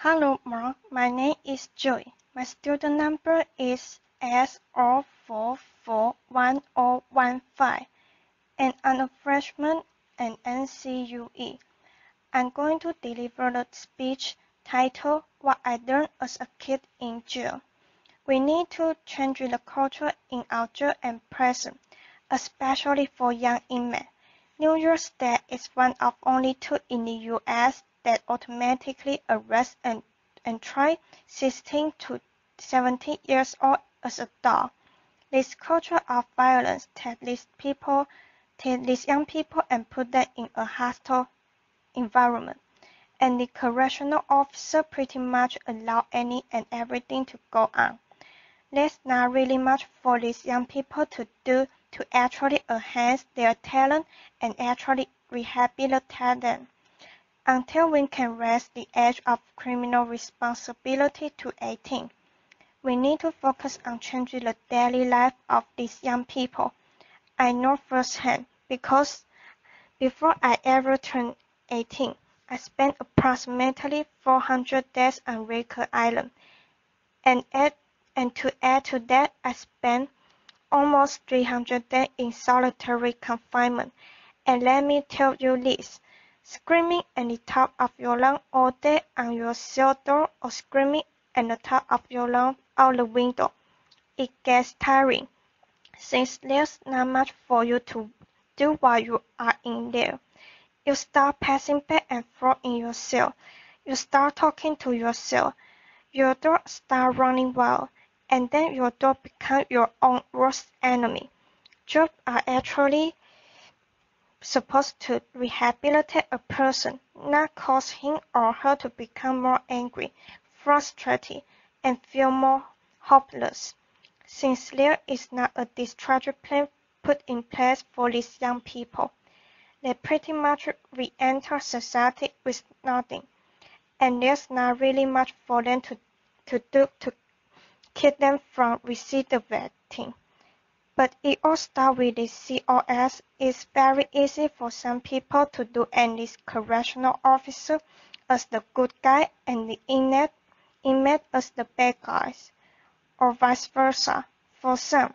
Hello, Mark. My name is Joy. My student number is S0441015, and I'm a freshman at NCUE. I'm going to deliver the speech titled What I Learned as a Kid in Jail. We need to change the culture in our jail and prison, especially for young inmates. New York State is one of only two in the U.S. that automatically arrest and try 16 to 17 years old as adults. This culture of violence takes these young people and put them in a hostile environment, and the correctional officer pretty much allow any and everything to go on. There's not really much for these young people to do to actually enhance their talent and actually rehabilitate them. Until we can raise the age of criminal responsibility to 18, we need to focus on changing the daily life of these young people. I know firsthand because before I ever turned 18, I spent approximately 400 days on Rikers Island, and to add to that, I spent almost 300 days in solitary confinement. And let me tell you this, screaming at the top of your lungs all day on your cell door or screaming at the top of your lungs out the window, it gets tiring, since there's not much for you to do while you are in there. You start pacing back and forth in your cell. You start talking to yourself. Your thoughts start running wild, and then your thoughts become your own worst enemy. Jobs are actually supposed to rehabilitate a person, not cause him or her to become more angry, frustrated, and feel more hopeless. Since there is not a discharge plan put in place for these young people, they pretty much re-enter society with nothing, and there's not really much for them to do to keep them from recidivating. But it all starts with the COS. It's very easy for some people to do and this correctional officer as the good guy and the inmate as the bad guys, or vice versa for some.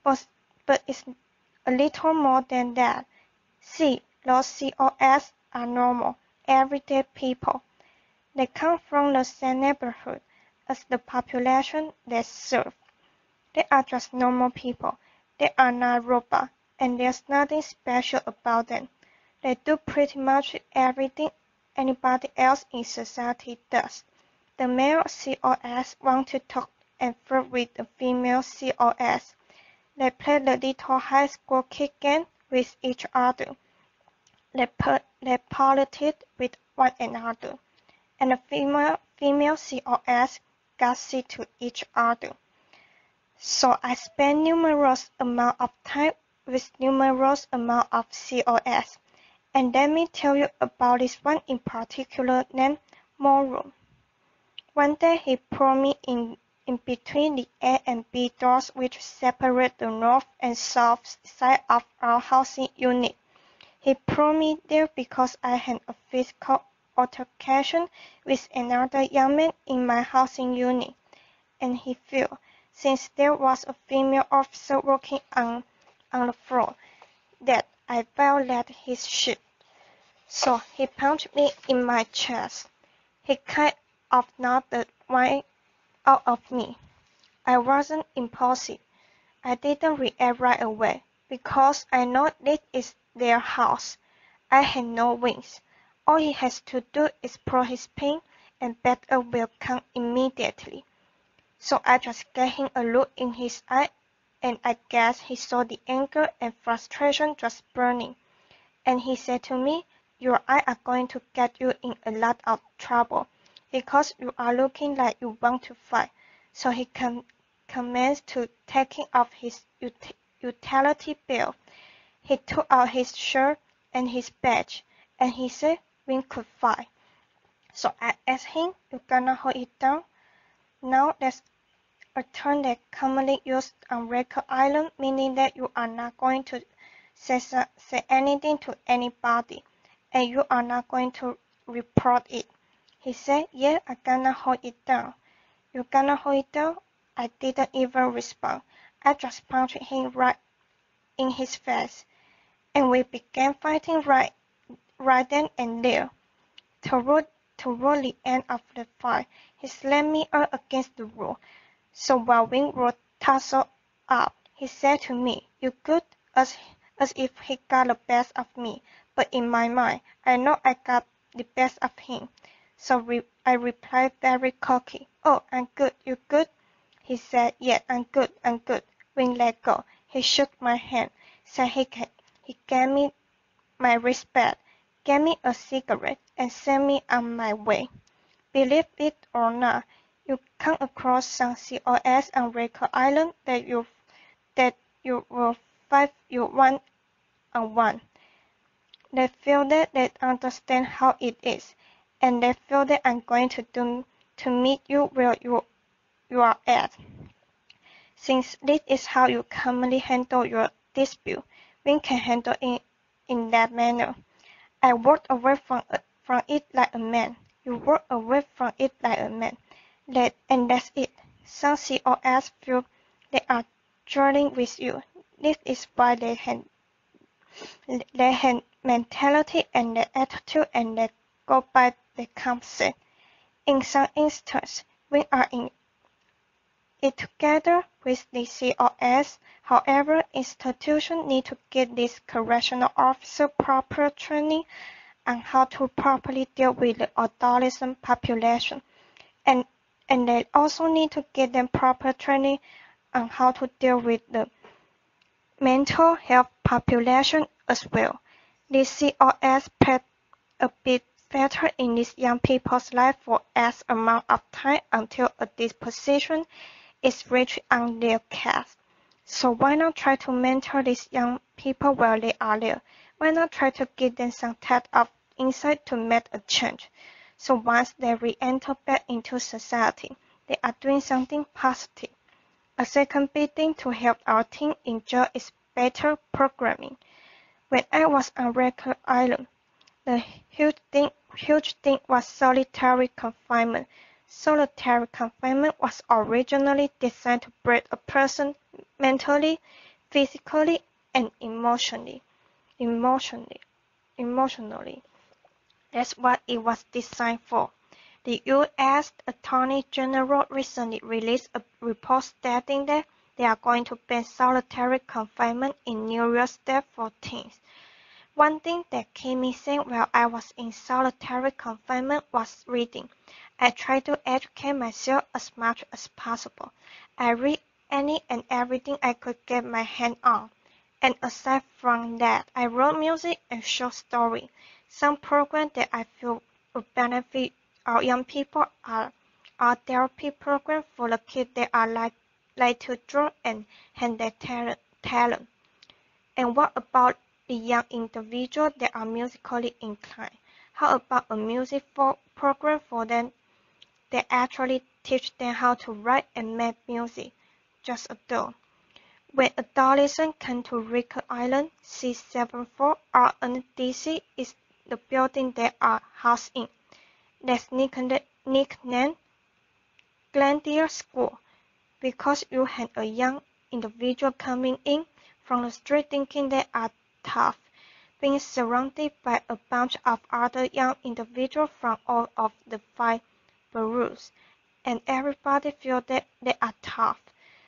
But it's a little more than that. See, those COS are normal, everyday people. They come from the same neighborhood as the population they serve. They are just normal people. They are not robots, and there's nothing special about them. They do pretty much everything anybody else in society does. The male COS want to talk and flirt with the female COS. They play the little high school kid game with each other. They politic with one another, and the female COS gossip to each other. So I spend numerous amount of time with numerous amount of COS, and let me tell you about this one in particular named Moro. One day he put me in between the A and B doors which separate the north and south side of our housing unit. He put me there because I had a physical altercation with another young man in my housing unit, and he felt, since there was a female officer working on the floor, that I violated his shift. So he punched me in my chest. He kind of knocked the wine out of me. I wasn't impulsive. I didn't react right away, because I know this is their house. I had no wings. All he has to do is pull his pin, and better will come immediately. So I just gave him a look in his eye, and I guess he saw the anger and frustration just burning. And he said to me, "Your eyes are going to get you in a lot of trouble, because you are looking like you want to fight." So he commenced to taking off his utility belt. He took out his shirt and his badge, and he said we could fight. So I asked him, "You gonna hold it down?" Now that's a term that commonly used on Rikers Island, meaning that you are not going to say anything to anybody, and you are not going to report it. He said, yeah, I gonna hold it down. You gonna hold it down? I didn't even respond. I just punched him right in his face, and we began fighting right then and there. Toward the end of the fight, he slammed me up against the wall. So while we were tussled up, he said to me, "You good?" as if he got the best of me. But in my mind, I know I got the best of him. So I replied very cocky, "Oh, I'm good. You good?" He said, "Yeah, I'm good. I'm good." We let go. He shook my hand, said he gave me my respect, gave me a cigarette, and sent me on my way. Believe it or not, you come across some COS on Record Island that you will fight you one-on-one. They feel that they understand how it is, and they feel that I'm going to meet you where you are at. Since this is how you commonly handle your dispute, we can handle it in that manner. I walked away from it like a man. You walk away from it like a man. And that's it. Some COS feel they are joining with you. This is why they have mentality and the attitude, and they go by the concept. In some instances, we are in it together with the COS. However, institutions need to give this correctional officer proper training on how to properly deal with the adolescent population, and they also need to give them proper training on how to deal with the mental health population as well. The COS played a bit better in these young people's life for X amount of time until a disposition is reached on their case. So why not try to mentor these young people while they are there? Why not try to give them some type of insight to make a change? So once they re-enter back into society, they are doing something positive. A second big thing to help our team enjoy is better programming. When I was on Record Island, the huge thing was solitary confinement. Solitary confinement was originally designed to break a person mentally, physically, and emotionally. That's what it was designed for. The U.S. Attorney General recently released a report stating that they are going to ban solitary confinement in New York State for teens. One thing that kept me sane while I was in solitary confinement was reading. I tried to educate myself as much as possible. I read any and everything I could get my hand on. And aside from that, I wrote music and short stories. Some programs that I feel would benefit our young people are our therapy program for the kids that are like to draw and hand their talent. And what about the young individuals that are musically inclined? How about a music program for them that actually teach them how to write and make music? Just adore. When adolescents come to Record Island, C74 RNDC is the building they are housed in. That's nicknamed Glendale School, because you have a young individual coming in from the street thinking they are tough, being surrounded by a bunch of other young individuals from all of the 5 boroughs, and everybody feels that they are tough.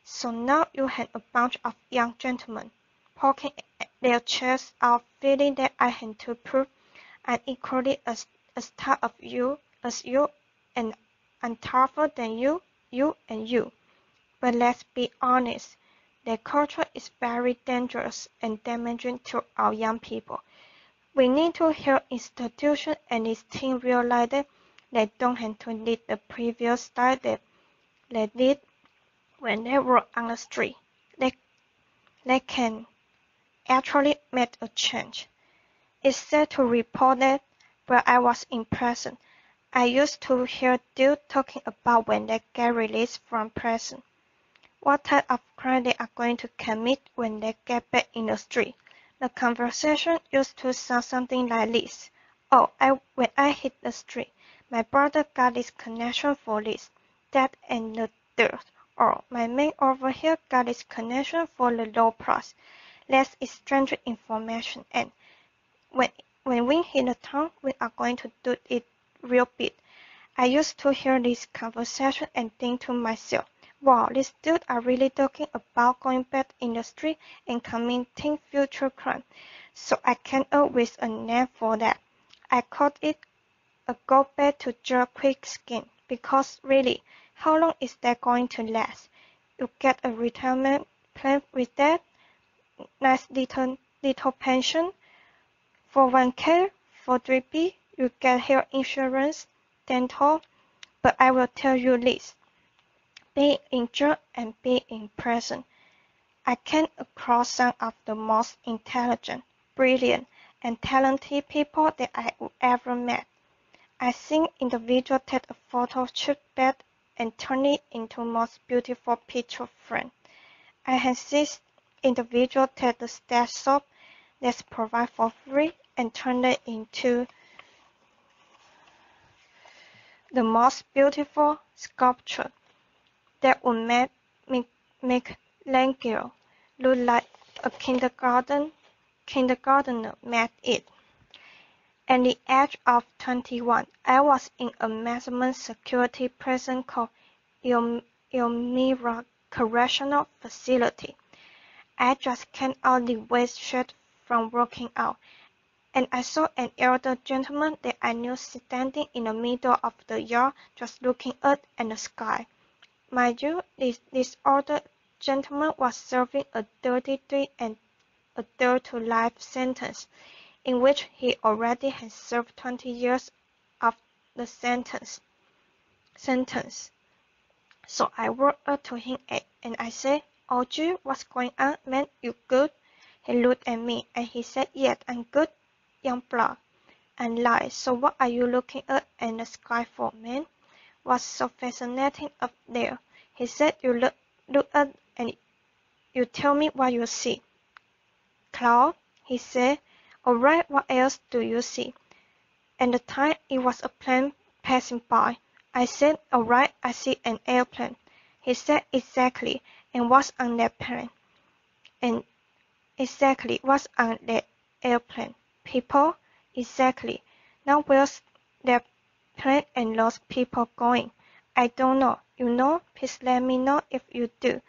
So now you have a bunch of young gentlemen poking their chests out, feeling that I have to prove I'm equally as tough as you, and I'm tougher than you, and you. But let's be honest, that culture is very dangerous and damaging to our young people. We need to help institutions and its team realize that they don't have to lead the previous style that they did when they were on the street. They can actually make a change. It's sad to report that while I was in prison, I used to hear dudes talking about when they get released from prison, what type of crime they are going to commit when they get back in the street. The conversation used to sound something like this. Oh, when I hit the street, My brother got this connection for this, that and the third. Or my man over here got this connection for the low price. Let's exchange information, and when we hit the town, we are going to do it real big. I used to hear this conversation and think to myself, wow, these dudes are really talking about going back in the street and committing future crime. So I came up with a name for that. I called it a go back to jail quick scheme, because really, how long is that going to last? You get a retirement plan with that, nice little pension, 401k, 403b, you get health insurance, dental. But I will tell you this, being in jail and being in prison, I came across some of the most intelligent, brilliant, and talented people that I would ever met. I seen individuals take a photo shoot bed and turn it into most beautiful picture frame. I have seen individuals take the stash soap that's provided for free and turn it into the most beautiful sculpture that would make Michelangelo look like a kindergartner made it. At the age of 21, I was in a maximum security prison called Elmira Correctional Facility. I just came out the way straight from working out, and I saw an elder gentleman that I knew standing in the middle of the yard just looking up at the sky. Mind you, this older gentleman was serving a 33 and a third to life sentence, in which he already had served 20 years of the sentence. So I walked up to him and I said, "Oh, G, what's going on, man? You good?" He looked at me and he said, "Yes, I'm good, young blood." I lied. "So what are you looking up in the sky for, man? What's so fascinating up there?" He said, "You look up and you tell me what you see." "Cloud," he said. "Alright, what else do you see?" At the time, it was a plane passing by. I said, "Alright, I see an airplane." He said, "Exactly, and what's on that plane?" And exactly, what's on that airplane? People? Exactly. Now where's that plane and those people going? I don't know. You know? Please let me know if you do.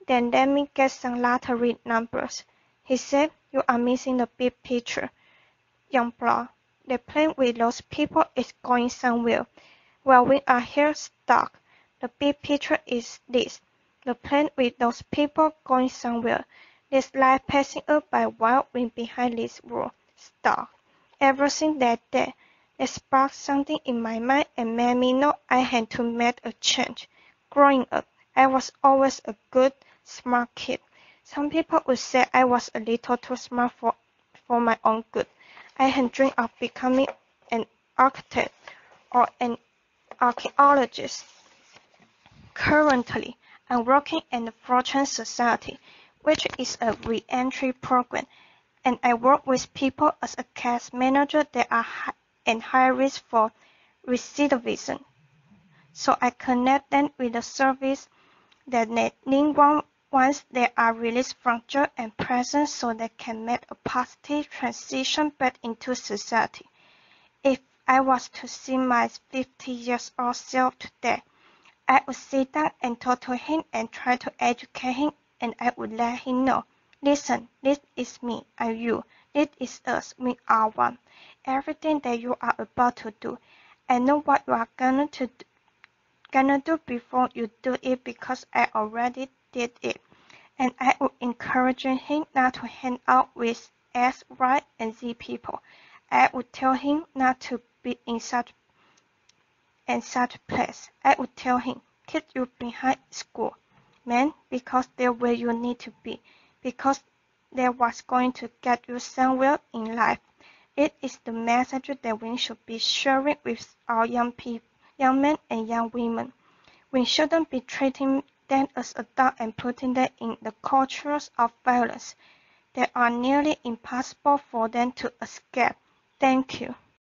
Then let me get some lottery numbers. He said, "You are missing the big picture, young blood. The plane with those people is going somewhere. While we are here stuck, the big picture is this. The plane with those people going somewhere. This light passing up by wild wind behind this world. Stuck." Ever since that day, it sparked something in my mind and made me know I had to make a change. Growing up, I was always a good, smart kid. Some people would say I was a little too smart for my own good. I had dreamed of becoming an architect or an archaeologist. Currently, I'm working in the Fortune Society, which is a re-entry program, and I work with people as a case manager that are at high risk for recidivism. So I connect them with the service that they need once they are released from jail and prison so they can make a positive transition back into society. If I was to see my 50-year-old self today, I would sit down and talk to him and try to educate him, and I would let him know, "Listen, this is me and you. This is us. We are one. Everything that you are about to do, I know what you are gonna do before you do it because I already did it." And I would encourage him not to hang out with X, Y, and Z people. I would tell him not to be in such place. I would tell him, "Keep you behind school, man, because they're where you need to be, because they're what's going to get you somewhere in life." It is the message that we should be sharing with our young men and young women. We shouldn't be treating them as adults and putting them in the cultures of violence that are nearly impossible for them to escape. Thank you.